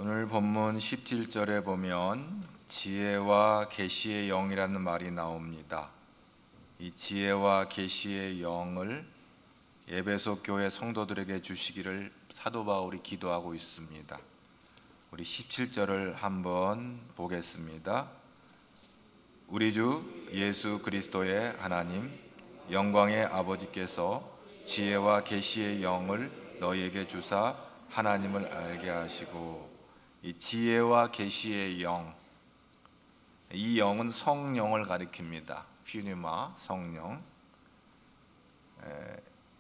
오늘 본문 17절에 보면 지혜와 계시의 영이라는 말이 나옵니다. 이 지혜와 계시의 영을 에베소 교회 성도들에게 주시기를 사도 바울이 기도하고 있습니다. 우리 17절을 한번 보겠습니다. 우리 주 예수 그리스도의 하나님 영광의 아버지께서 지혜와 계시의 영을 너희에게 주사 하나님을 알게 하시고, 이 지혜와 계시의 영, 이 영은 성령을 가리킵니다. 퓨니마, 성령.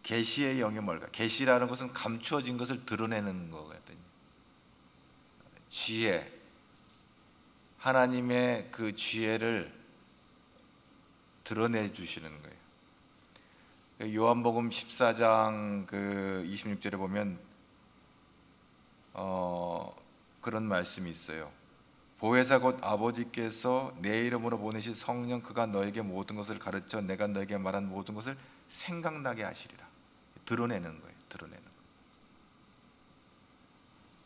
계시의 영이 뭘까? 계시라는 것은 감추어진 것을 드러내는 거거든요. 지혜, 하나님의 그 지혜를 드러내 주시는 거예요. 요한복음 14장 26절에 보면 그런 말씀이 있어요. 보혜사 곧 아버지께서 내 이름으로 보내실 성령, 그가 너에게 모든 것을 가르쳐 내가 너에게 말한 모든 것을 생각나게 하시리라. 드러내는 거예요. 드러내는 거.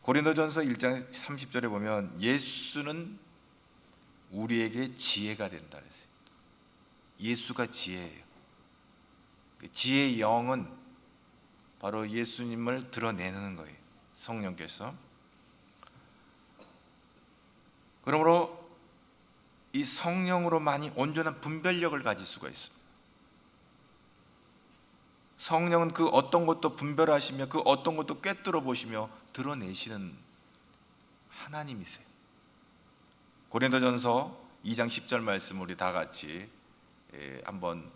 고린도전서 1장 30절에 보면 예수는 우리에게 지혜가 된다 그랬어요. 예수가 지혜예요. 지혜의 영은 바로 예수님을 드러내는 거예요. 성령께서. 그러므로 이 성령으로만이 온전한 분별력을 가질 수가 있습니다. 성령은 그 어떤 것도 분별하시며 그 어떤 것도 꿰뚫어 보시며 드러내시는 하나님이세요. 고린도전서 2장 10절 말씀 우리 다 같이 한번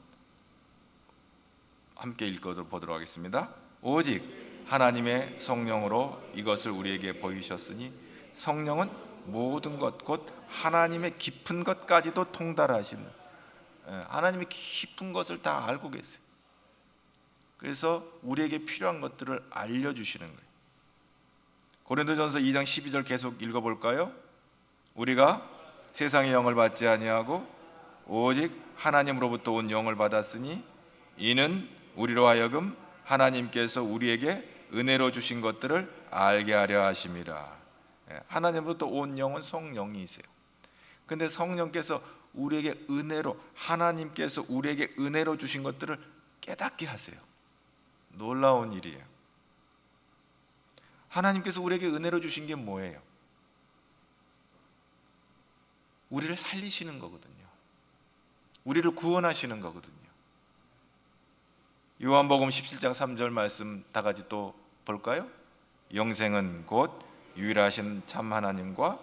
함께 읽어보도록 하겠습니다. 오직 하나님의 성령으로 이것을 우리에게 보이셨으니 성령은 모든 것 곧 하나님의 깊은 것까지도 통달하시는, 하나님의 깊은 것을 다 알고 계세요. 그래서 우리에게 필요한 것들을 알려주시는 거예요. 고린도전서 2장 12절 계속 읽어볼까요? 우리가 세상의 영을 받지 아니하고 오직 하나님으로부터 온 영을 받았으니 이는 우리로 하여금 하나님께서 우리에게 은혜로 주신 것들을 알게 하려 하심이라. 하나님으로부터 온 영은 성령이세요. 근데 성령께서 우리에게 은혜로, 하나님께서 우리에게 은혜로 주신 것들을 깨닫게 하세요. 놀라운 일이에요. 하나님께서 우리에게 은혜로 주신 게 뭐예요? 우리를 살리시는 거거든요. 우리를 구원하시는 거거든요. 요한복음 17장 3절 말씀 다 같이 또 볼까요? 영생은 곧 유일하신 참 하나님과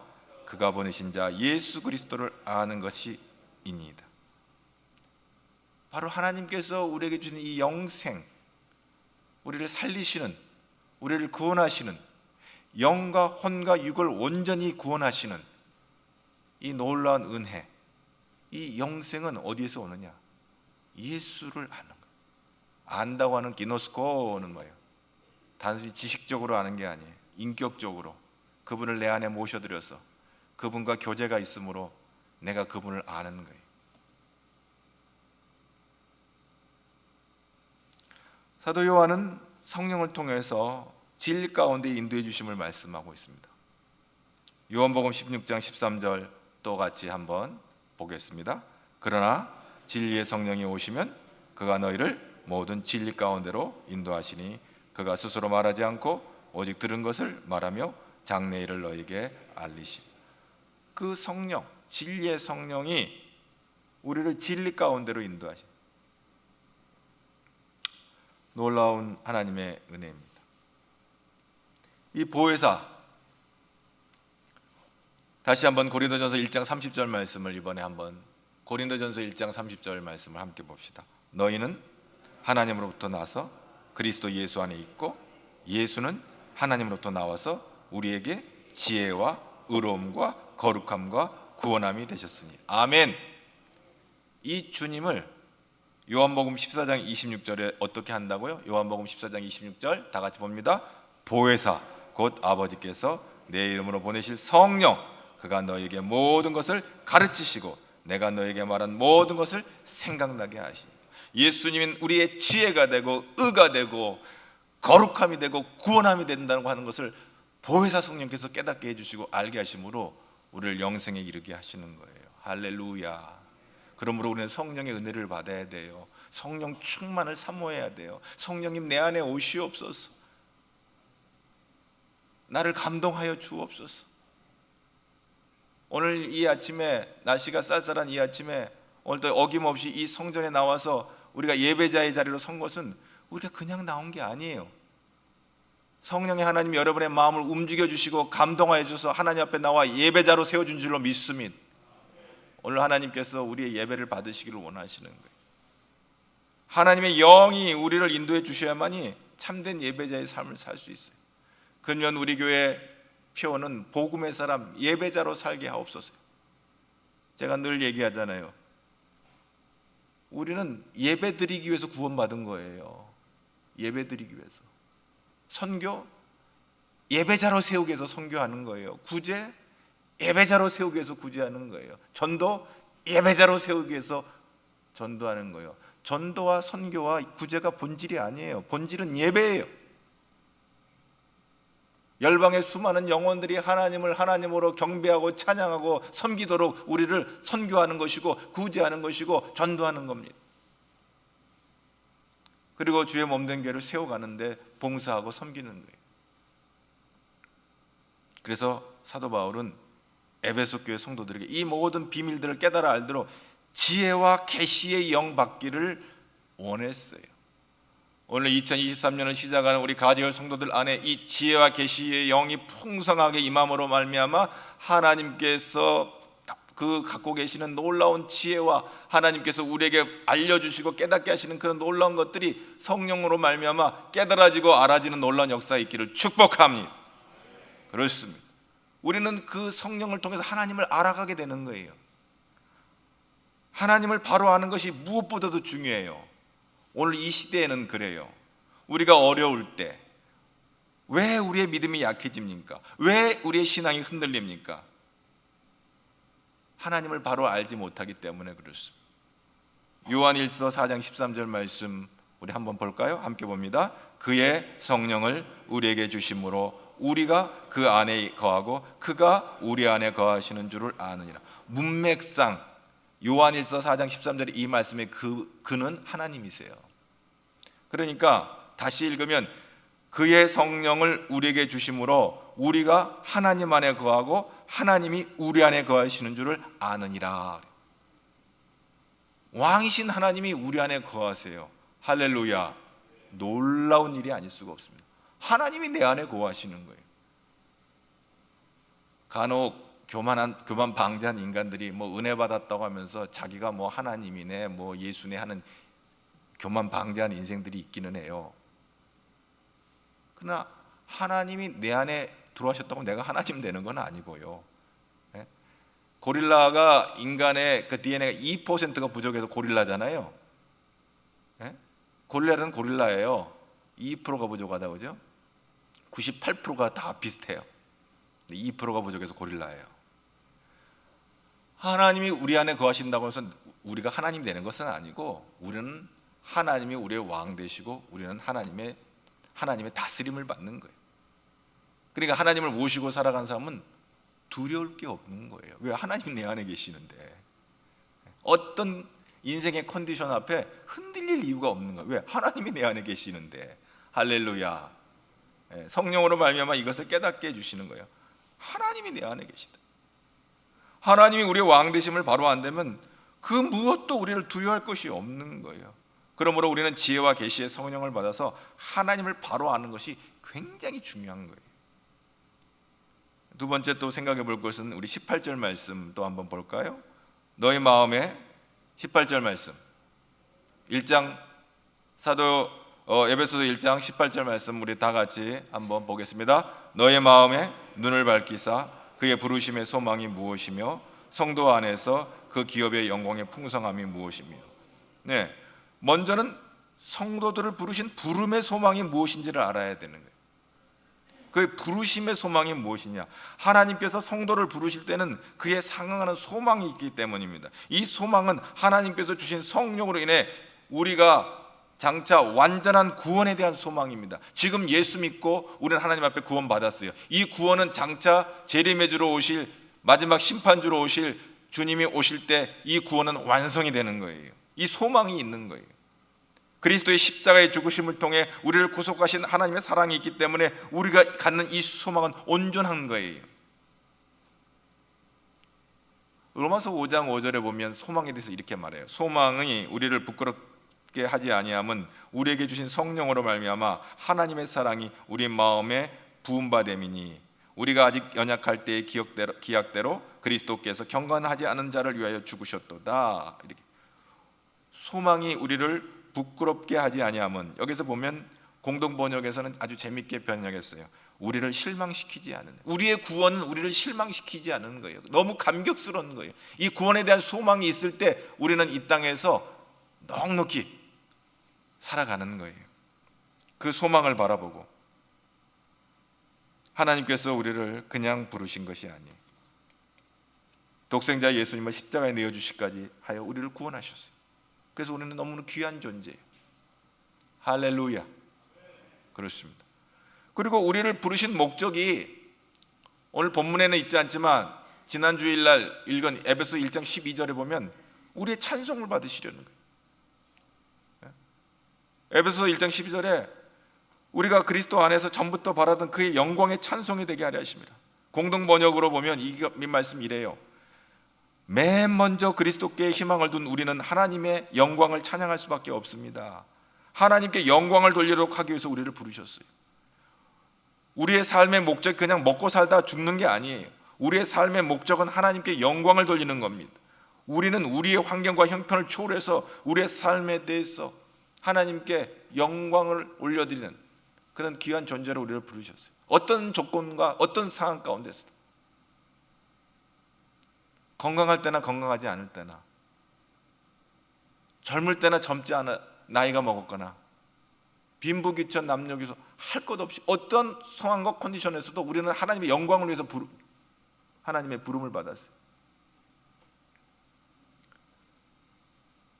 그가 보내신 자 예수 그리스도를 아는 것이니이다. 바로 하나님께서 우리에게 주신 이 영생, 우리를 살리시는, 우리를 구원하시는, 영과 혼과 육을 온전히 구원하시는 이 놀라운 은혜, 이 영생은 어디에서 오느냐? 예수를 아는 거예요. 안다고 하는 기노스코는 뭐예요? 단순히 지식적으로 아는 게 아니에요. 인격적으로 그분을 내 안에 모셔들여서 그분과 교제가 있으므로 내가 그분을 아는 거예요. 사도 요한은 성령을 통해서 진리 가운데 인도해 주심을 말씀하고 있습니다. 요한복음 16장 13절 또 같이 한번 보겠습니다. 그러나 진리의 성령이 오시면 그가 너희를 모든 진리 가운데로 인도하시니 그가 스스로 말하지 않고 오직 들은 것을 말하며 장래일을 너희에게 알리시리. 그 성령, 진리의 성령이 우리를 진리 가운데로 인도하시. 놀라운 하나님의 은혜입니다. 이 보혜사, 다시 한번 고린도전서 1장 30절 말씀을 이번에 한번 고린도전서 1장 30절 말씀을 함께 봅시다. 너희는 하나님으로부터 나서 그리스도 예수 안에 있고 예수는 하나님으로부터 나와서 우리에게 지혜와 의로움과 거룩함과 구원함이 되셨으니. 아멘. 이 주님을 요한복음 14장 26절에 어떻게 한다고요? 요한복음 14장 26절 다 같이 봅니다. 보혜사 곧 아버지께서 내 이름으로 보내실 성령, 그가 너에게 모든 것을 가르치시고 내가 너에게 말한 모든 것을 생각나게 하시니. 예수님은 우리의 지혜가 되고 의가 되고 거룩함이 되고 구원함이 된다고 하는 것을 보혜사 성령께서 깨닫게 해주시고 알게 하심으로 우리를 영생에 이르게 하시는 거예요. 할렐루야. 그러므로 우리는 성령의 은혜를 받아야 돼요. 성령 충만을 사모해야 돼요. 성령님 내 안에 오시옵소서. 나를 감동하여 주옵소서. 오늘 이 아침에 날씨가 쌀쌀한 이 아침에 오늘도 어김없이 이 성전에 나와서 우리가 예배자의 자리로 선 것은 우리가 그냥 나온 게 아니에요. 성령의 하나님 여러분의 마음을 움직여 주시고 감동하여 주셔서 하나님 앞에 나와 예배자로 세워준 줄로 믿습니다. 오늘 하나님께서 우리의 예배를 받으시기를 원하시는 거예요. 하나님의 영이 우리를 인도해 주셔야만이 참된 예배자의 삶을 살 수 있어요. 그러면 우리 교회 표어는 복음의 사람 예배자로 살게 하옵소서. 제가 늘 얘기하잖아요. 우리는 예배 드리기 위해서 구원받은 거예요. 예배 드리기 위해서. 선교 예배자로 세우기 위해서 선교하는 거예요. 구제 예배자로 세우기 위해서 구제하는 거예요. 전도 예배자로 세우기 위해서 전도하는 거예요. 전도와 선교와 구제가 본질이 아니에요. 본질은 예배예요. 열방의 수많은 영혼들이 하나님을 하나님으로 경배하고 찬양하고 섬기도록 우리를 선교하는 것이고 구제하는 것이고 전도하는 겁니다. 그리고 주의 몸된 교회를 세워가는데 봉사하고 섬기는 거예요. 그래서 사도 바울은 에베소 교회 성도들에게 이 모든 비밀들을 깨달아 알도록 지혜와 계시의 영 받기를 원했어요. 오늘 2023년을 시작하는 우리 가디언 성도들 안에 이 지혜와 계시의 영이 풍성하게 임함으로 말미암아 하나님께서 그 갖고 계시는 놀라운 지혜와 하나님께서 우리에게 알려주시고 깨닫게 하시는 그런 놀라운 것들이 성령으로 말미암아 깨달아지고 알아지는 놀라운 역사가 있기를 축복합니다. 그렇습니다. 우리는 그 성령을 통해서 하나님을 알아가게 되는 거예요. 하나님을 바로 아는 것이 무엇보다도 중요해요. 오늘 이 시대에는 그래요. 우리가 어려울 때 왜 우리의 믿음이 약해집니까? 왜 우리의 신앙이 흔들립니까? 하나님을 바로 알지 못하기 때문에 그렇습니다. 요한일서 4장 13절 말씀 우리 한번 볼까요? 함께 봅니다. 그의 성령을 우리에게 주심으로 우리가 그 안에 거하고 그가 우리 안에 거하시는 줄을 아느니라. 문맥상 요한일서 4장 13절에 이 말씀에 그는 하나님이세요. 그러니까 다시 읽으면 그의 성령을 우리에게 주심으로 우리가 하나님 안에 거하고 하나님이 우리 안에 거하시는 줄을 아느니라. 왕이신 하나님이 우리 안에 거하세요. 할렐루야. 놀라운 일이 아닐 수가 없습니다. 하나님이 내 안에 거하시는 거예요. 간혹 교만 방자한 인간들이 뭐 은혜 받았다고 하면서 자기가 뭐 하나님이네 뭐 예수네 하는 교만 방자한 인생들이 있기는 해요. 그러나 하나님이 내 안에 들어오셨다고 내가 하나님 되는 건 아니고요. 고릴라가 인간의 그 DNA가 2%가 부족해서 고릴라잖아요. 고릴라는 고릴라예요. 2%가 부족하다 그죠? 98%가 다 비슷해요. 2%가 부족해서 고릴라예요. 하나님이 우리 안에 거하신다고 해서 우리가 하나님 되는 것은 아니고 우리는 하나님이 우리의 왕 되시고 우리는 하나님의 다스림을 받는 거예요. 그러니까 하나님을 모시고 살아간 사람은 두려울 게 없는 거예요. 왜? 하나님 내 안에 계시는데 어떤 인생의 컨디션 앞에 흔들릴 이유가 없는 거예요. 왜? 하나님이 내 안에 계시는데. 할렐루야. 성령으로 말미암아 이것을 깨닫게 해주시는 거예요. 하나님이 내 안에 계시다. 하나님이 우리의 왕 되심을 바로 안되면 그 무엇도 우리를 두려워할 것이 없는 거예요. 그러므로 우리는 지혜와 계시의 성령을 받아서 하나님을 바로 아는 것이 굉장히 중요한 거예요. 두 번째 또 생각해 볼 것은 우리 18절 말씀 또 한번 볼까요? 너희 마음에 18절 말씀 1장 사도 에베소서 1장 18절 말씀 우리 다 같이 한번 보겠습니다. 너의 마음에 눈을 밝히사 그의 부르심의 소망이 무엇이며 성도 안에서 그 기업의 영광의 풍성함이 무엇이며. 네, 먼저는 성도들을 부르신 부름의 소망이 무엇인지를 알아야 되는 거예요. 그 부르심의 소망이 무엇이냐? 하나님께서 성도를 부르실 때는 그에 상응하는 소망이 있기 때문입니다. 이 소망은 하나님께서 주신 성령으로 인해 우리가 장차 완전한 구원에 대한 소망입니다. 지금 예수 믿고 우리는 하나님 앞에 구원받았어요. 이 구원은 장차 재림해주러 오실, 마지막 심판주로 오실 주님이 오실 때 이 구원은 완성이 되는 거예요. 이 소망이 있는 거예요. 그리스도의 십자가의 죽으심을 통해 우리를 구속하신 하나님의 사랑이 있기 때문에 우리가 갖는 이 소망은 온전한 거예요. 로마서 5장 5절에 보면 소망에 대해서 이렇게 말해요. 소망이 우리를 부끄럽게 하지 아니함은 우리에게 주신 성령으로 말미암아 하나님의 사랑이 우리 마음에 부음받음이니 우리가 아직 연약할 때의 기약대로 그리스도께서 경건하지 않은 자를 위하여 죽으셨도다. 이렇게 소망이 우리를 부끄럽게 하지 아니함은, 여기서 보면 공동 번역에서는 아주 재밌게 번역했어요. 우리를 실망시키지 않은, 우리의 구원은 우리를 실망시키지 않은 거예요. 너무 감격스러운 거예요. 이 구원에 대한 소망이 있을 때 우리는 이 땅에서 넉넉히 살아가는 거예요. 그 소망을 바라보고 하나님께서 우리를 그냥 부르신 것이 아니에요. 독생자 예수님을 십자가에 내어주시기까지 하여 우리를 구원하셨어요. 그래서 우리는 너무나 귀한 존재예요. 할렐루야. 그렇습니다. 그리고 우리를 부르신 목적이 오늘 본문에는 있지 않지만 지난 주일날 읽은 에베소 1장 12절에 보면 우리의 찬송을 받으시려는 거예요. 에베소 1장 12절에 우리가 그리스도 안에서 전부터 바라던 그의 영광의 찬송이 되게 하려 하십니다. 공동 번역으로 보면 이 말씀 이래요. 맨 먼저 그리스도께 희망을 둔 우리는 하나님의 영광을 찬양할 수밖에 없습니다. 하나님께 영광을 돌리도록 하기 위해서 우리를 부르셨어요. 우리의 삶의 목적이 그냥 먹고 살다 죽는 게 아니에요. 우리의 삶의 목적은 하나님께 영광을 돌리는 겁니다. 우리는 우리의 환경과 형편을 초월해서 우리의 삶에 대해서 하나님께 영광을 올려드리는 그런 귀한 존재로 우리를 부르셨어요. 어떤 조건과 어떤 상황 가운데서도, 건강할 때나 건강하지 않을 때나, 젊을 때나 젊지 않아 나이가 먹었거나, 빈부귀천 남녀기소 할 것 없이 어떤 상황과 컨디션에서도 우리는 하나님의 영광을 위해서 하나님의 부름을 받았어요.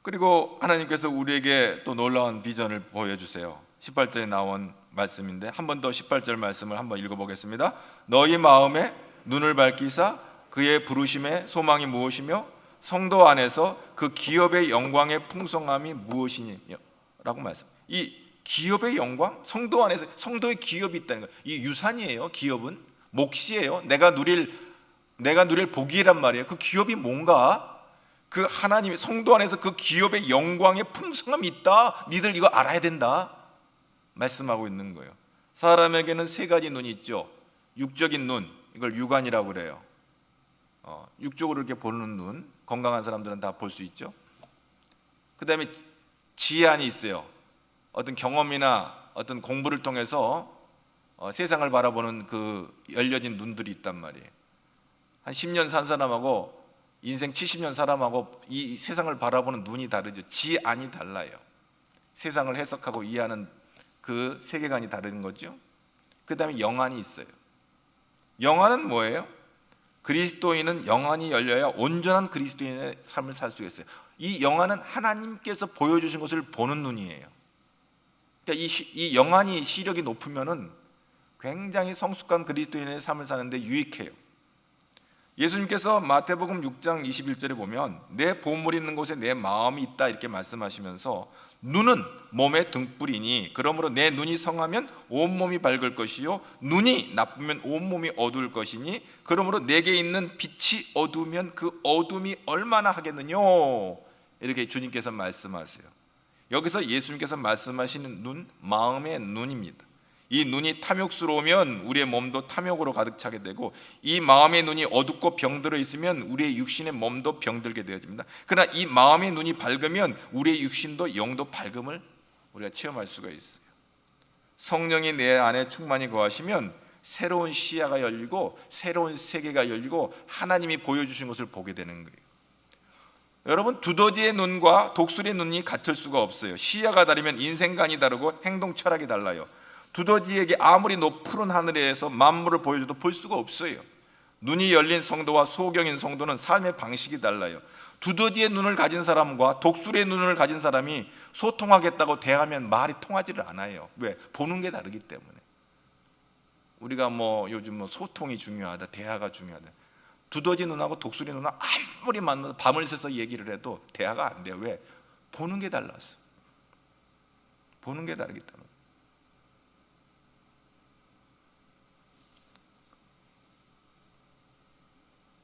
그리고 하나님께서 우리에게 또 놀라운 비전을 보여주세요. 18절에 나온 말씀인데 한 번 더 18절 말씀을 한번 읽어보겠습니다. 너희 마음에 눈을 밝히사 그의 부르심의 소망이 무엇이며 성도 안에서 그 기업의 영광의 풍성함이 무엇이냐 라고 말씀. 이 기업의 영광, 성도 안에서 성도의 기업이 있다는 거예요. 이 유산이에요. 기업은 몫이에요. 내가 누릴 복이란 말이에요. 그 기업이 뭔가, 그 하나님의 성도 안에서 그 기업의 영광의 풍성함이 있다. 니들 이거 알아야 된다 말씀하고 있는 거예요. 사람에게는 세 가지 눈이 있죠. 육적인 눈, 이걸 육안이라고 그래요. 육적으로 이렇게 보는 눈, 건강한 사람들은 다 볼 수 있죠. 그 다음에 지안이 있어요. 어떤 경험이나 어떤 공부를 통해서 세상을 바라보는 그 열려진 눈들이 있단 말이에요. 한 10년 산 사람하고 인생 70년 사람하고 이 세상을 바라보는 눈이 다르죠. 지안이 달라요. 세상을 해석하고 이해하는 그 세계관이 다른 거죠. 그 다음에 영안이 있어요. 영안은 뭐예요? 그리스도인은 영안이 열려야 온전한 그리스도인의 삶을 살 수 있어요. 이 영안은 하나님께서 보여주신 것을 보는 눈이에요. 그러니까 이 영안이 시력이 높으면은 굉장히 성숙한 그리스도인의 삶을 사는데 유익해요. 예수님께서 마태복음 6장 21절에 보면 내 보물이 있는 곳에 내 마음이 있다 이렇게 말씀하시면서 눈은 몸의 등불이니 그러므로 내 눈이 성하면 온몸이 밝을 것이요 눈이 나쁘면 온몸이 어두울 것이니 그러므로 내게 있는 빛이 어두우면 그 어둠이 얼마나 하겠느냐 이렇게 주님께서 말씀하세요. 여기서 예수님께서 말씀하시는 눈, 마음의 눈입니다. 이 눈이 탐욕스러우면 우리의 몸도 탐욕으로 가득 차게 되고 이 마음의 눈이 어둡고 병들어 있으면 우리의 육신의 몸도 병들게 되어집니다. 그러나 이 마음의 눈이 밝으면 우리의 육신도 영도 밝음을 우리가 체험할 수가 있어요. 성령이 내 안에 충만히 거하시면 새로운 시야가 열리고 새로운 세계가 열리고 하나님이 보여주신 것을 보게 되는 거예요. 여러분, 두더지의 눈과 독수리의 눈이 같을 수가 없어요. 시야가 다르면 인생관이 다르고 행동 철학이 달라요. 두더지에게 아무리 높은 하늘에서 만물을 보여줘도 볼 수가 없어요. 눈이 열린 성도와 소경인 성도는 삶의 방식이 달라요. 두더지의 눈을 가진 사람과 독수리의 눈을 가진 사람이 소통하겠다고 대하면 말이 통하지를 않아요. 왜? 보는 게 다르기 때문에. 우리가 요즘 소통이 중요하다, 대화가 중요하다. 두더지 눈하고 독수리 눈은 아무리 만나도 밤을 새서 얘기를 해도 대화가 안 돼요. 왜? 보는 게 달라서. 보는 게 다르기 때문에.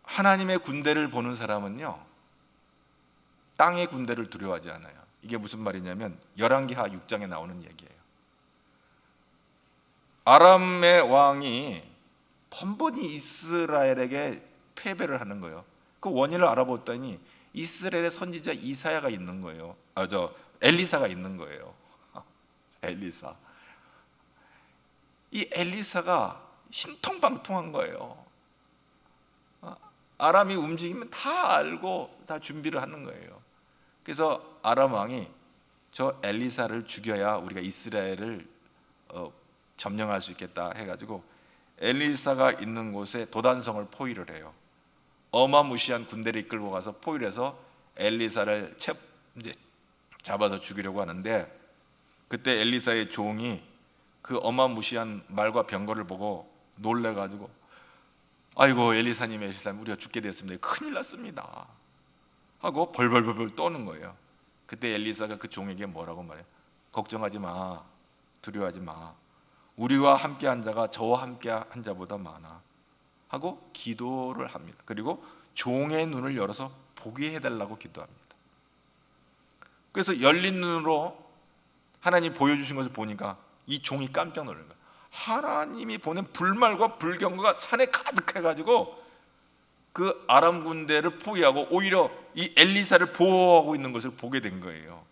하나님의 군대를 보는 사람은요, 땅의 군대를 두려워하지 않아요. 이게 무슨 말이냐면 열왕기하 6장에 나오는 얘기예요. 아람의 왕이 번번이 이스라엘에게 패배를 하는 거예요. 그 원인을 알아봤더니 이스라엘의 선지자 이사야가 있는 거예요. 엘리사가 있는 거예요. 엘리사. 이 엘리사가 신통방통한 거예요. 아람이 움직이면 다 알고 다 준비를 하는 거예요. 그래서 아람 왕이 저 엘리사를 죽여야 우리가 이스라엘을 점령할 수 있겠다 해가지고 엘리사가 있는 곳에 도단성을 포위를 해요. 어마무시한 군대를 이끌고 가서 포위를 해서 엘리사를 이제 잡아서 죽이려고 하는데, 그때 엘리사의 종이 그 어마무시한 말과 병거를 보고 놀래가지고 아이고 엘리사님 우리가 죽게 됐습니다. 큰일 났습니다 하고 벌벌벌 떠는 거예요. 그때 엘리사가 그 종에게 뭐라고 말해요? 걱정하지 마, 두려워하지 마, 우리와 함께한 자가 저와 함께한 자보다 많아 하고 기도를 합니다. 그리고 종의 눈을 열어서 보게 해달라고 기도합니다. 그래서 열린 눈으로 하나님 보여주신 것을 보니까 이 종이 깜짝 놀란 거예요. 하나님이 보낸 불말과 불경거가 산에 가득해가지고 그 아람 군대를 포위하고 오히려 이 엘리사를 보호하고 있는 것을 보게 된 거예요.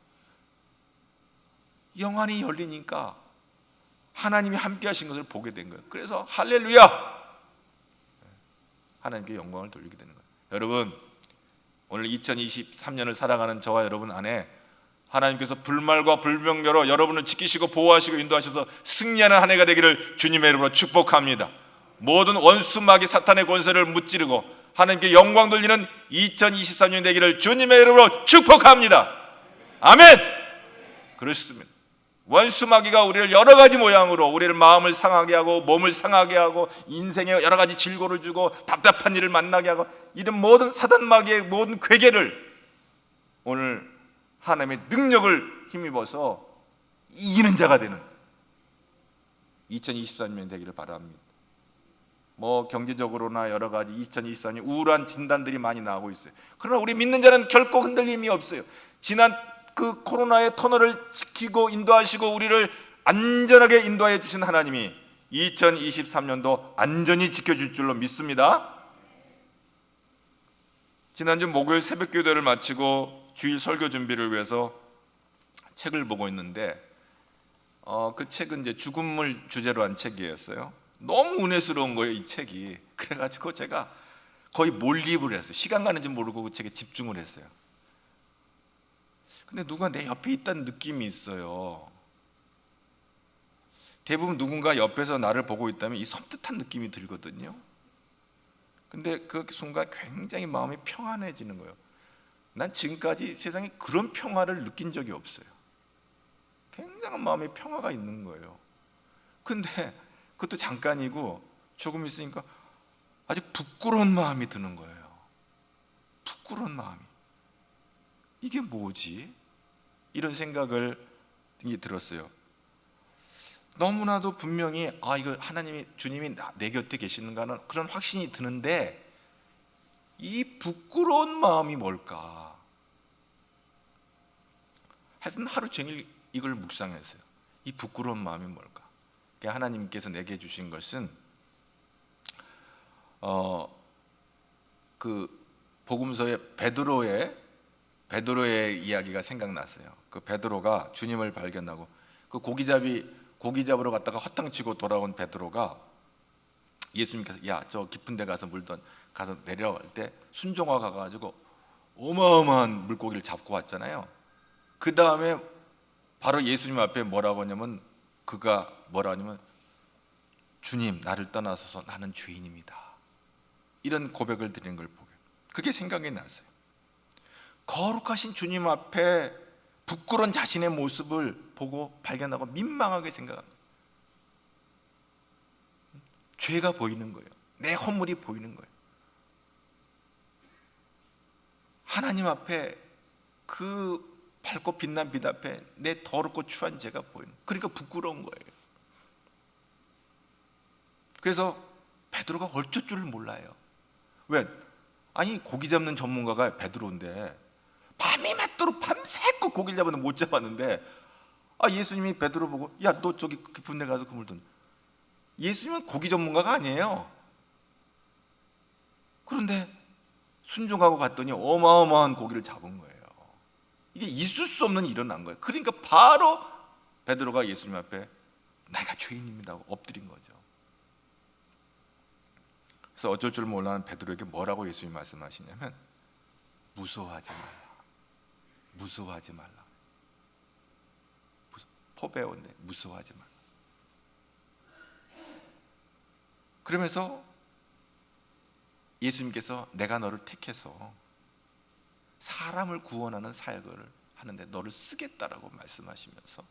영안이 열리니까 하나님이 함께 하신 것을 보게 된 거예요. 그래서 할렐루야! 하나님께 영광을 돌리게 되는 거예요. 여러분, 오늘 2023년을 살아가는 저와 여러분 안에 하나님께서 불말과 불병거로 여러분을 지키시고 보호하시고 인도하셔서 승리하는 한 해가 되기를 주님의 이름으로 축복합니다. 모든 원수 마귀 사탄의 권세를 무찌르고 하나님께 영광 돌리는 2023년이 되기를 주님의 이름으로 축복합니다. 아멘. 그렇습니다. 원수 마귀가 우리를 여러 가지 모양으로 우리를 마음을 상하게 하고 몸을 상하게 하고 인생에 여러 가지 질고를 주고 답답한 일을 만나게 하고 이런 모든 사단 마귀의 모든 괴계를 오늘 하나님의 능력을 힘입어서 이기는 자가 되는 2023년 되기를 바랍니다. 경제적으로나 여러 가지 2023년 우울한 진단들이 많이 나오고 있어요. 그러나 우리 믿는 자는 결코 흔들림이 없어요. 지난 그 코로나의 터널을 지키고 인도하시고 우리를 안전하게 인도해 주신 하나님이 2023년도 안전히 지켜줄 줄로 믿습니다. 지난주 목요일 새벽 기도를 마치고 주일 설교 준비를 위해서 책을 보고 있는데 그 책은 이제 죽음을 주제로 한 책이었어요. 너무 은혜스러운 거예요, 이 책이. 그래가지고 제가 거의 몰입을 했어요. 시간 가는지 모르고 그 책에 집중을 했어요. 근데 누가 내 옆에 있다는 느낌이 있어요. 대부분 누군가 옆에서 나를 보고 있다면 이 섬뜩한 느낌이 들거든요. 근데 그 순간 굉장히 마음이 평안해지는 거예요. 난 지금까지 세상에 그런 평화를 느낀 적이 없어요. 굉장한 마음의 평화가 있는 거예요. 근데 그것도 잠깐이고 조금 있으니까 아주 부끄러운 마음이 드는 거예요. 부끄러운 마음이. 이게 뭐지? 이런 생각을 들었어요. 너무나도 분명히 이거 하나님이 주님이 내 곁에 계시는가 하는 그런 확신이 드는데 이 부끄러운 마음이 뭘까? 하여튼 하루 종일 이걸 묵상했어요. 이 부끄러운 마음이 뭘까? 하나님께서 내게 주신 것은 그 복음서의 베드로의 이야기가 생각났어요. 그 베드로가 주님을 발견하고 그 고기 잡으러 갔다가 허탕치고 돌아온 베드로가 예수님께서 야, 저 깊은 데 가서 가서 내려갈 때 순종하 가가지고 어마어마한 물고기를 잡고 왔잖아요. 그 다음에 바로 예수님 앞에 뭐라고 하냐면 그가 뭐라 하냐면 주님, 나를 떠나서서 나는 죄인입니다. 이런 고백을 드리는 걸 보고 그게 생각이 났어요. 거룩하신 주님 앞에 부끄러운 자신의 모습을 보고 발견하고 민망하게 생각합니다. 죄가 보이는 거예요. 내 허물이 보이는 거예요. 하나님 앞에 그 밝고 빛난 빛 앞에 내 더럽고 추한 죄가 보이는 거예요. 그러니까 부끄러운 거예요. 그래서 베드로가 어쩔 줄을 몰라요. 왜? 아니 고기 잡는 전문가가 베드로인데 밤이 맞도록 밤새껏 고기를 잡았는데 못 잡았는데 예수님이 베드로 보고 야 너 저기 깊은 데 가서 그물 던져. 예수님은 고기 전문가가 아니에요. 그런데 순종하고 갔더니 어마어마한 고기를 잡은 거예요. 이게 있을 수 없는 일이 일어난 거예요. 그러니까 바로 베드로가 예수님 앞에 내가 죄인입니다 하고 엎드린 거죠. 그래서 어쩔 줄 몰라는 베드로에게 뭐라고 예수님이 말씀하시냐면 무서워하지 말라. 무서워하지 말라. 포베온데 무서워하지 말라. 그러면서 예수님께서 내가 너를 택해서 사람을 구원하는 사역을 하는데 너를 쓰겠다라고 말씀하시면서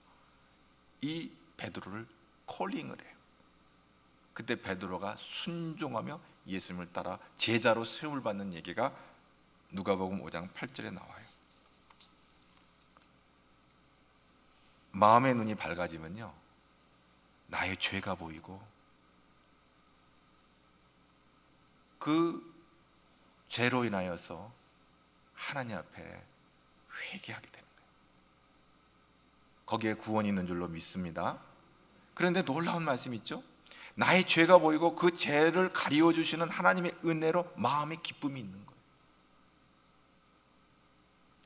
이 베드로를 콜링을 해요. 그때 베드로가 순종하며 예수님을 따라 제자로 세움을 받는 얘기가 누가복음 5장 8절에 나와요. 마음의 눈이 밝아지면요 나의 죄가 보이고 그 죄로 인하여서 하나님 앞에 회개하게 되는 거예요. 거기에 구원이 있는 줄로 믿습니다. 그런데 놀라운 말씀이 있죠. 나의 죄가 보이고 그 죄를 가리워 주시는 하나님의 은혜로 마음에 기쁨이 있는 거예요.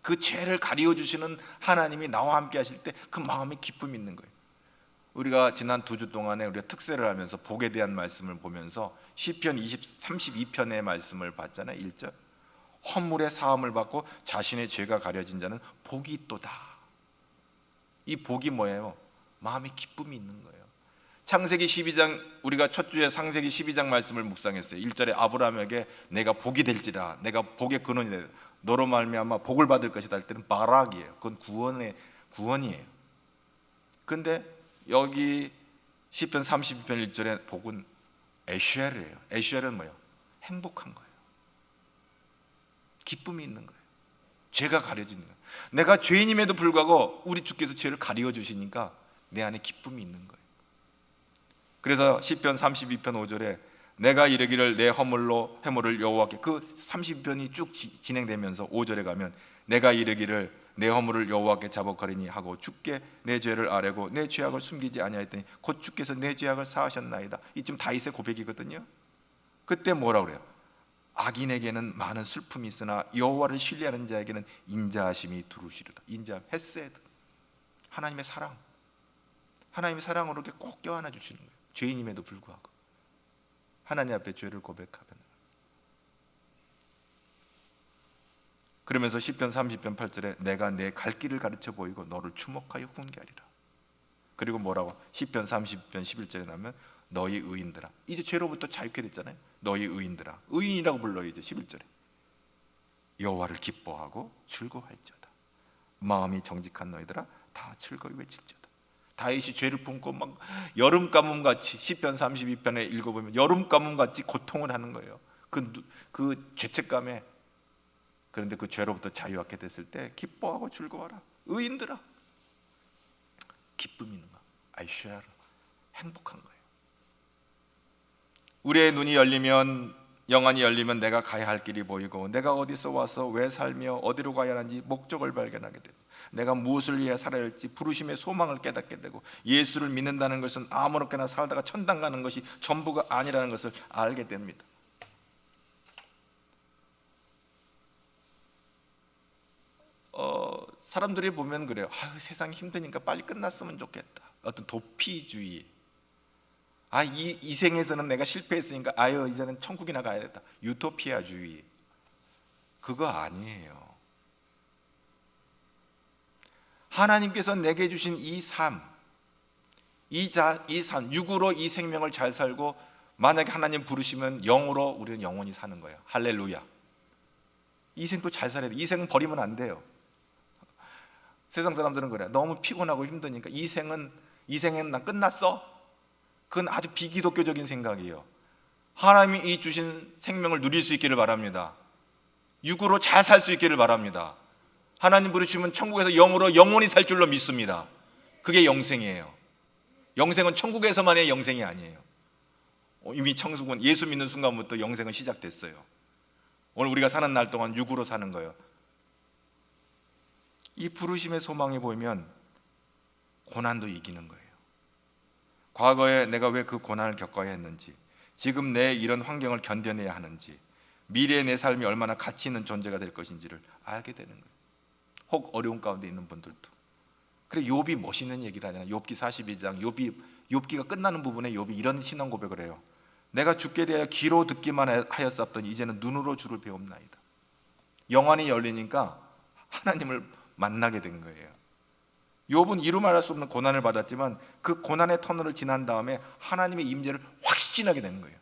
그 죄를 가리워 주시는 하나님이 나와 함께 하실 때 그 마음에 기쁨이 있는 거예요. 우리가 지난 2주 동안에 우리가 특세를 하면서 복에 대한 말씀을 보면서 시편 32편의 말씀을 봤잖아요. 1절 헌물의 사함을 받고 자신의 죄가 가려진 자는 복이 있도다. 이 복이 뭐예요? 마음에 기쁨이 있는 거예요. 창세기 12장 우리가 첫 주에 창세기 12장 말씀을 묵상했어요. 1절에 아브라함에게 내가 복이 될지라 내가 복의 근원이 되리라 너로 말미암아 복을 받을 것이다 할 때는 바락이에요. 그건 구원이에요. 그런데 여기 시편 32편 1절에 복은 에쉘이에요. 에쉘은 뭐예요? 행복한 거예요. 기쁨이 있는 거예요. 죄가 가려지는 거예요. 내가 죄인임에도 불구하고 우리 주께서 죄를 가리워 주시니까 내 안에 기쁨이 있는 거예요. 그래서 시편 32편 5절에 내가 이르기를 내 허물로 해물을 여호와께 그 32편이 쭉 진행되면서 5절에 가면 내가 이르기를 내 허물을 여호와께 자복하리니 하고 주께 내 죄를 아뢰고 내 죄악을 숨기지 아니하였더니 곧 주께서 내 죄악을 사하셨나이다. 이쯤 다윗의 고백이거든요. 그때 뭐라 그래요? 악인에게는 많은 슬픔이 있으나 여호와를 신뢰하는 자에게는 인자하심이 두루시리다. 인자함, 헤세드, 하나님의 사랑, 하나님의 사랑으로 이렇게 꼭 껴안아 주시는 거예요. 죄인임에도 불구하고 하나님 앞에 죄를 고백하면. 그러면서 시편 30편 8절에 내가 내 갈 길을 가르쳐 보이고 너를 주목하여 훈계하리라. 그리고 뭐라고? 시편 30편 11절에 나면 너희 의인들아. 이제 죄로부터 자유케 됐잖아요. 너희 의인들아. 의인이라고 불러요. 이제 11절에 여호와를 기뻐하고 즐거워할지어다. 마음이 정직한 너희들아 다 즐거이 외칠지어다. 다윗이 죄를 품고 막 여름 가뭄같이 시편 32편에 읽어보면 여름 가뭄같이 고통을 하는 거예요. 그 죄책감에. 그런데 그 죄로부터 자유하게 됐을 때 기뻐하고 즐거워하라. 의인들아. 기쁨이 있는 거. 아이쉐르. 행복한 거예요. 우리의 눈이 열리면, 영안이 열리면 내가 가야 할 길이 보이고 내가 어디서 와서 왜 살며 어디로 가야 하는지 목적을 발견하게 됩니다. 내가 무엇을 위해 살아야 할지 부르심의 소망을 깨닫게 되고 예수를 믿는다는 것은 아무렇게나 살다가 천당 가는 것이 전부가 아니라는 것을 알게 됩니다. 사람들이 보면 그래요. 세상이 힘드니까 빨리 끝났으면 좋겠다. 어떤 도피주의. 이 생에서는 내가 실패했으니까 이제는 천국이나 가야겠다. 유토피아주의. 그거 아니에요. 하나님께서 내게 주신 이 삶, 이 삶, 육으로 이 생명을 잘 살고 만약에 하나님 부르시면 영으로 우리는 영원히 사는 거예요. 할렐루야. 이 생도 잘 살아야 돼. 이 생은 버리면 안 돼요. 세상 사람들은 그래. 너무 피곤하고 힘드니까 이 생은 난 끝났어. 그건 아주 비기독교적인 생각이에요. 하나님이 이 주신 생명을 누릴 수 있기를 바랍니다. 육으로 잘 살 수 있기를 바랍니다. 하나님 부르시면 천국에서 영으로 영원히 살 줄로 믿습니다. 그게 영생이에요. 영생은 천국에서만의 영생이 아니에요. 이미 천국은 예수 믿는 순간부터 영생은 시작됐어요. 오늘 우리가 사는 날 동안 육으로 사는 거예요. 이 부르심의 소망에 보이면 고난도 이기는 거예요. 과거에 내가 왜 그 고난을 겪어야 했는지, 지금 내 이런 환경을 견뎌내야 하는지, 미래의 내 삶이 얼마나 가치 있는 존재가 될 것인지를 알게 되는 거예요. 혹 어려운 가운데 있는 분들도. 그래, 욥이 멋있는 얘기를 하잖아요. 욥기 42장 욥기가 끝나는 부분에 욥이 이런 신앙 고백을 해요. 내가 주께 대하여 귀로 듣기만 하였사옵더니 이제는 눈으로 주를 배웁나이다. 영안이 열리니까 하나님을 만나게 된 거예요. 욥은 이루 말할 수 없는 고난을 받았지만 그 고난의 터널을 지난 다음에 하나님의 임재를 확신하게 되는 거예요.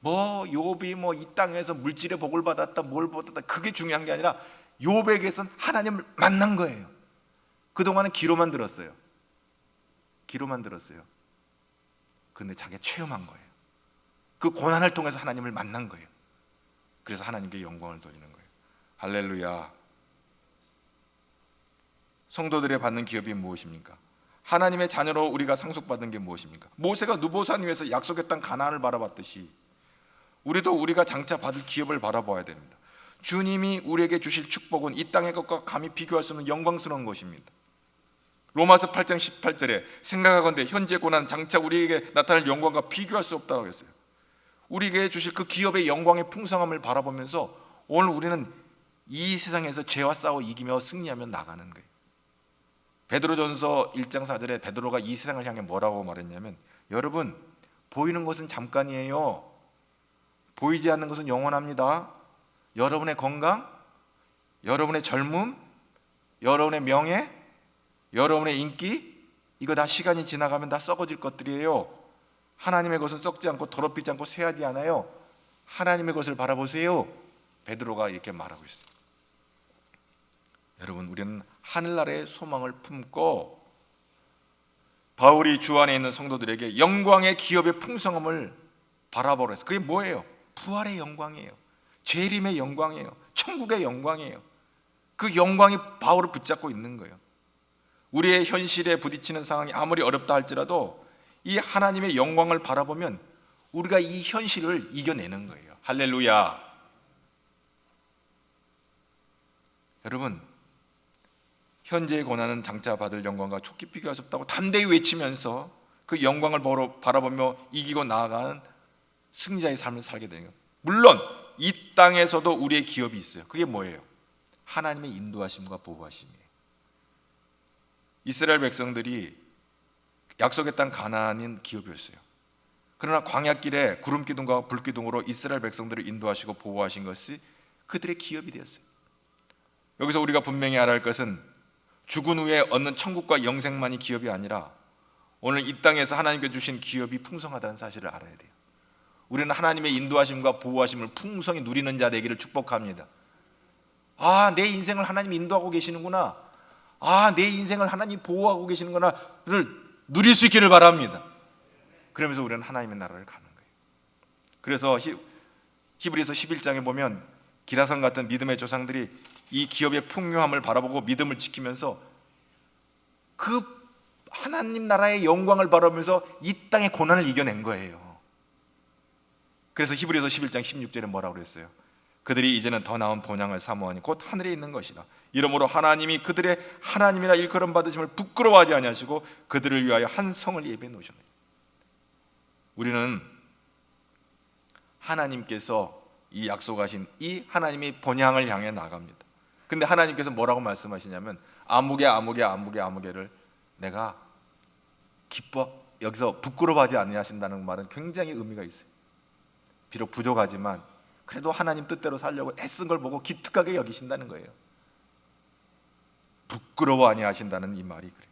욥이 이 땅에서 물질의 복을 받았다, 뭘 받았다, 그게 중요한 게 아니라 욥에게선 하나님을 만난 거예요. 그동안은 귀로만 들었어요. 근데 자기가 체험한 거예요. 그 고난을 통해서 하나님을 만난 거예요. 그래서 하나님께 영광을 돌리는 거예요. 할렐루야. 성도들의 받는 기업이 무엇입니까? 하나님의 자녀로 우리가 상속받은 게 무엇입니까? 모세가 누보산 위에서 약속의 땅 가나안을 바라봤듯이 우리도 우리가 장차 받을 기업을 바라봐야 됩니다. 주님이 우리에게 주실 축복은 이 땅의 것과 감히 비교할 수 없는 영광스러운 것입니다. 로마서 8장 18절에 생각하건대 현재 고난 장차 우리에게 나타날 영광과 비교할 수 없다고 했어요. 우리에게 주실 그 기업의 영광의 풍성함을 바라보면서 오늘 우리는 이 세상에서 죄와 싸워 이기며 승리하며 나가는 거예요. 베드로전서 1장 4절에 베드로가 이 세상을 향해 뭐라고 말했냐면, 여러분, 보이는 것은 잠깐이에요. 보이지 않는 것은 영원합니다. 여러분의 건강, 여러분의 젊음, 여러분의 명예, 여러분의 인기, 이거 다 시간이 지나가면 다 썩어질 것들이에요. 하나님의 것은 썩지 않고 더럽히지 않고 쇠하지 않아요. 하나님의 것을 바라보세요. 베드로가 이렇게 말하고 있어요. 여러분, 우리는 하늘나라의 소망을 품고 바울이 주 안에 있는 성도들에게 영광의 기업의 풍성함을 바라보라 했어요. 그게 뭐예요? 부활의 영광이에요. 재림의 영광이에요. 천국의 영광이에요. 그 영광이 바울을 붙잡고 있는 거예요. 우리의 현실에 부딪히는 상황이 아무리 어렵다 할지라도 이 하나님의 영광을 바라보면 우리가 이 현실을 이겨내는 거예요. 할렐루야. 여러분, 현재의 고난은 장차 받을 영광과 촉기 비교할 수 없다고 담대히 외치면서 그 영광을 바라보며 이기고 나아가는 승리자의 삶을 살게 되는 거예요. 물론 이 땅에서도 우리의 기업이 있어요. 그게 뭐예요? 하나님의 인도하심과 보호하심이에요. 이스라엘 백성들이 약속의 땅 가나안인 기업이었어요. 그러나 광야길에 구름기둥과 불기둥으로 이스라엘 백성들을 인도하시고 보호하신 것이 그들의 기업이 되었어요. 여기서 우리가 분명히 알아야 할 것은 죽은 후에 얻는 천국과 영생만이 기업이 아니라 오늘 이 땅에서 하나님께 주신 기업이 풍성하다는 사실을 알아야 돼요. 우리는 하나님의 인도하심과 보호하심을 풍성히 누리는 자 되기를 축복합니다. 내 인생을 하나님이 인도하고 계시는구나, 내 인생을 하나님이 보호하고 계시는구나를 누릴 수 있기를 바랍니다. 그러면서 우리는 하나님의 나라를 가는 거예요. 그래서 히브리서 11장에 보면 기라성 같은 믿음의 조상들이 이 기업의 풍요함을 바라보고 믿음을 지키면서 그 하나님 나라의 영광을 바라보면서 이 땅의 고난을 이겨낸 거예요. 그래서 히브리서 11장 16절에 뭐라고 그랬어요? 그들이 이제는 더 나은 본향을 사모하니 곧 하늘에 있는 것이라. 이러므로 하나님이 그들의 하나님이라 일컬음 받으심을 부끄러워하지 아니하시고 그들을 위하여 한 성을 예비해 놓으셨네요. 우리는 하나님께서 이 약속하신 이 하나님의 본향을 향해 나갑니다. 근데 하나님께서 뭐라고 말씀하시냐면 아무개를 내가 여기서 부끄러워하지 아니하신다는 말은 굉장히 의미가 있어요. 비록 부족하지만 그래도 하나님 뜻대로 살려고 애쓴 걸 보고 기특하게 여기신다는 거예요. 부끄러워 아니하신다는 이 말이 그래요.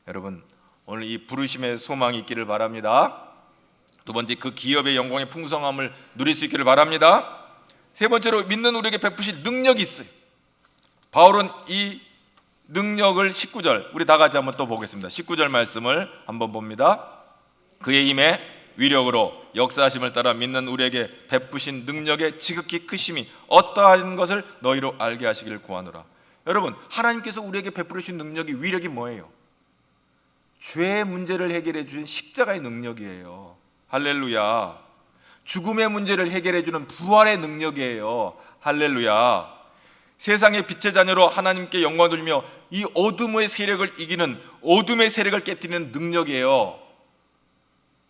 여러분, 오늘 이 부르심의 소망이 있기를 바랍니다. 두 번째, 그 기업의 영광의 풍성함을 누릴 수 있기를 바랍니다. 세 번째로 믿는 우리에게 베푸실 능력이 있어요. 바울은 이 능력을 19절, 우리 다 같이 한번 또 보겠습니다. 19절 말씀을 한번 봅니다. 그의 힘의 위력으로 역사하심을 따라 믿는 우리에게 베푸신 능력의 지극히 크심이 어떠한 것을 너희로 알게 하시기를 구하노라. 여러분, 하나님께서 우리에게 베푸신 능력이, 위력이 뭐예요? 죄의 문제를 해결해 주신 십자가의 능력이에요. 할렐루야. 죽음의 문제를 해결해 주는 부활의 능력이에요. 할렐루야. 세상의 빛의 자녀로 하나님께 영광 돌리며 이 어둠의 세력을 이기는, 어둠의 세력을 깨뜨리는 능력이에요.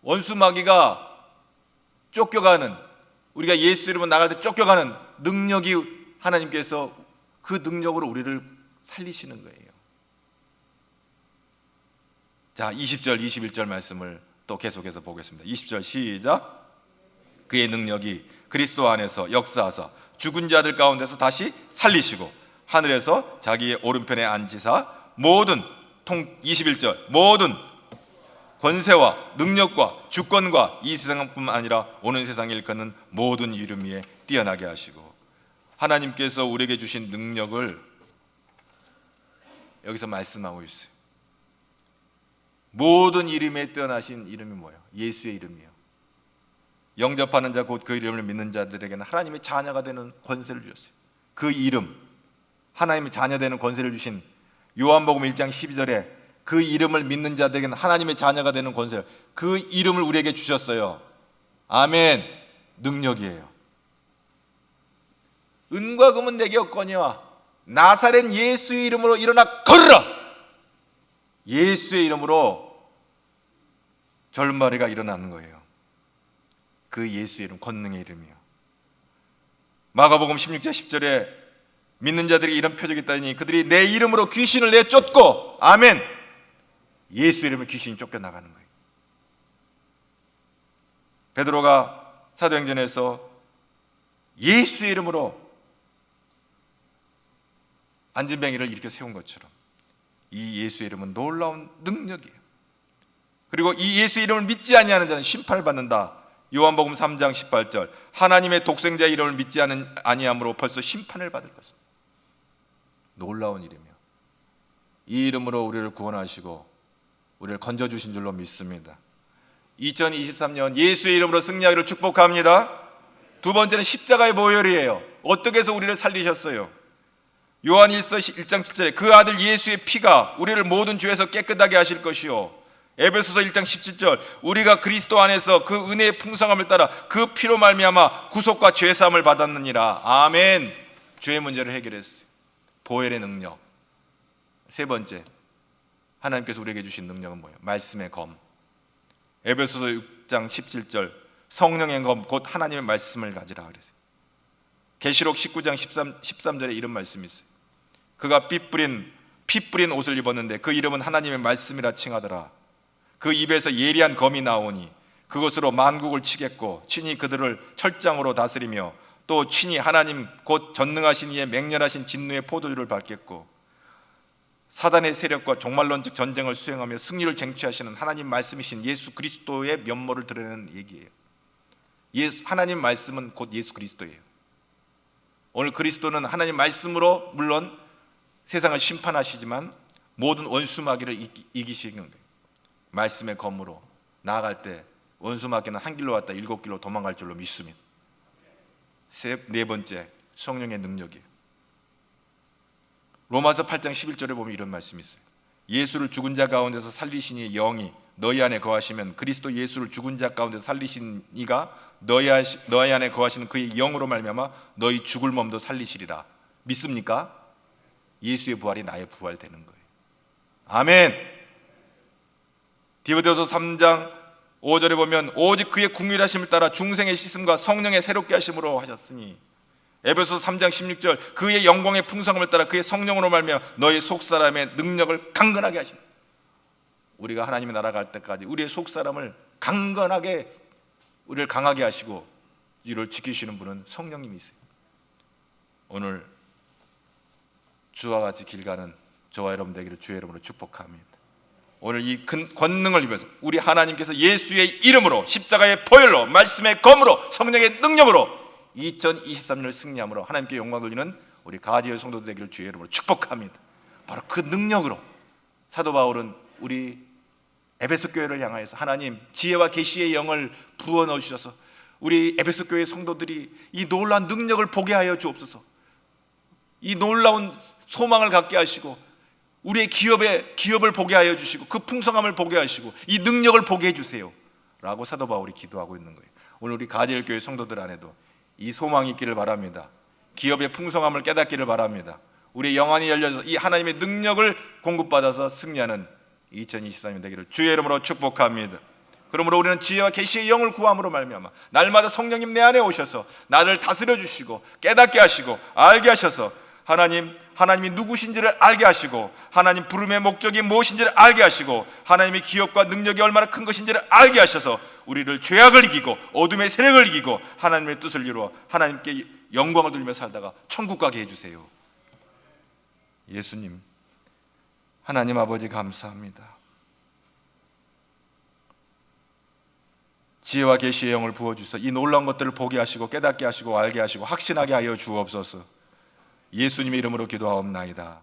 원수 마귀가 쫓겨가는, 우리가 예수 이름으로 나갈 때 쫓겨가는 능력이, 하나님께서 그 능력으로 우리를 살리시는 거예요. 자, 20절 21절 말씀을 또 계속해서 보겠습니다. 20절 시작. 그의 능력이 그리스도 안에서 역사하사 죽은 자들 가운데서 다시 살리시고 하늘에서 자기의 오른편에 앉히사 모든 21절 모든 권세와 능력과 주권과 이 세상뿐만 아니라 오는 세상에 일컫는 모든 이름 위에 뛰어나게 하시고, 하나님께서 우리에게 주신 능력을 여기서 말씀하고 있어요. 모든 이름에 뛰어나신 이름이 뭐예요? 예수의 이름이에요. 영접하는 자 곧 그 이름을 믿는 자들에게는 하나님의 자녀가 되는 권세를 주셨어요. 그 이름, 하나님의 자녀 되는 권세를 주신 요한복음 1장 12절에 그 이름을 믿는 자들에게는 하나님의 자녀가 되는 권세를, 그 이름을 우리에게 주셨어요. 아멘. 능력이에요. 은과 금은 내게 없거니와 나사렛 예수의 이름으로 일어나 걸으라. 예수의 이름으로 절마리가 일어나는 거예요. 그 예수의 이름, 권능의 이름이요. 마가복음 16장 10절에 믿는 자들이 이런 표적이 있다니 그들이 내 이름으로 귀신을 내쫓고, 아멘, 예수 이름으로 귀신이 쫓겨나가는 거예요. 베드로가 사도행전에서 예수의 이름으로 안진뱅이를 일으켜 세운 것처럼 이 예수의 이름은 놀라운 능력이에요. 그리고 이 예수 이름을 믿지 아니하는 자는 심판을 받는다. 요한복음 3장 18절 하나님의 독생자의 이름을 믿지 아니함으로 벌써 심판을 받을 것이다. 놀라운 이름이요. 이 이름으로 우리를 구원하시고 우리를 건져주신 줄로 믿습니다. 2023년 예수의 이름으로 승리하기를 축복합니다. 두 번째는 십자가의 보혈이에요. 어떻게 해서 우리를 살리셨어요? 요한일서 1장 7절에 그 아들 예수의 피가 우리를 모든 죄에서 깨끗하게 하실 것이요, 에베소서 1장 17절 우리가 그리스도 안에서 그 은혜의 풍성함을 따라 그 피로 말미암아 구속과 죄사함을 받았느니라. 아멘. 죄의 문제를 해결했어요. 보혈의 능력. 세 번째, 하나님께서 우리에게 주신 능력은 뭐예요? 말씀의 검. 에베소서 6장 17절 성령의 검 곧 하나님의 말씀을 가지라 그랬어요. 계시록 19장 13절에 이런 말씀이 있어요. 그가 피 뿌린 옷을 입었는데 그 이름은 하나님의 말씀이라 칭하더라. 그 입에서 예리한 검이 나오니 그것으로 만국을 치겠고 친히 그들을 철장으로 다스리며 또 친히 하나님 곧 전능하신 이의 맹렬하신 진노의 포도주를 밟겠고 사단의 세력과 종말론적 전쟁을 수행하며 승리를 쟁취하시는 하나님 말씀이신 예수 그리스도의 면모를 드러내는 얘기예요. 하나님 말씀은 곧 예수 그리스도예요. 오늘 그리스도는 하나님 말씀으로 물론 세상을 심판하시지만 모든 원수 마귀를 이기시는 거예요. 말씀의 검으로 나아갈 때 원수 마귀는 한 길로 왔다 7길로 도망갈 줄로 믿습니다. 네 번째, 성령의 능력이에요. 로마서 8장 11절에 보면 이런 말씀이 있어요. 예수를 죽은 자 가운데서 살리신 이 영이 너희 안에 거하시면 그리스도 예수를 죽은 자 가운데서 살리신 이가 너희 안에 거하시는 그의 영으로 말미암아 너희 죽을 몸도 살리시리라. 믿습니까? 예수의 부활이 나의 부활 되는 거예요. 아멘. 디모데후서 3장 5절에 보면 오직 그의 긍휼하심을 따라 중생의 씻음과 성령의 새롭게 하심으로 하셨으니, 에베소서 3장 16절 그의 영광의 풍성함을 따라 그의 성령으로 말미암아 너희 속사람의 능력을 강건하게 하신, 우리가 하나님의 나라 갈 때까지 우리의 속사람을 강건하게, 우리를 강하게 하시고 이를 지키시는 분은 성령님이세요. 오늘 주와 같이 길 가는 저와 여러분 되기를 주의 이름으로 축복합니다. 오늘 이 권능을 입어서 우리 하나님께서 예수의 이름으로 십자가의 보혈로 말씀의 검으로 성령의 능력으로 2023년을 승리함으로 하나님께 영광 돌리는 우리 가지엘 성도들 되기를 주의 이름으로 축복합니다. 바로 그 능력으로 사도 바울은 우리 에베소 교회를 향하여서 하나님 지혜와 계시의 영을 부어 넣으셔서 우리 에베소 교회 성도들이 이 놀라운 능력을 보게 하여 주옵소서. 이 놀라운 소망을 갖게 하시고 우리의 기업을 보게 하여 주시고 그 풍성함을 보게 하시고 이 능력을 보게 해주세요 라고 사도 바울이 기도하고 있는 거예요. 오늘 우리 가지엘 교회 성도들 안에도 이 소망이 있기를 바랍니다. 기업의 풍성함을 깨닫기를 바랍니다. 우리의 영안이 열려서 이 하나님의 능력을 공급받아서 승리하는 2023년 되기를 주의 이름으로 축복합니다. 그러므로 우리는 지혜와 계시의 영을 구함으로 말미암아 날마다 성령님 내 안에 오셔서 나를 다스려 주시고 깨닫게 하시고 알게 하셔서 하나님이 누구신지를 알게 하시고 하나님 부름의 목적이 무엇인지를 알게 하시고 하나님의 기업과 능력이 얼마나 큰 것인지를 알게 하셔서 우리를 죄악을 이기고 어둠의 세력을 이기고 하나님의 뜻을 이루어 하나님께 영광을 돌리며 살다가 천국 가게 해주세요. 예수님, 하나님 아버지 감사합니다. 지혜와 계시의 영을 부어주셔서 이 놀라운 것들을 보게 하시고 깨닫게 하시고 알게 하시고 확신하게 하여 주옵소서. 예수님의 이름으로 기도하옵나이다.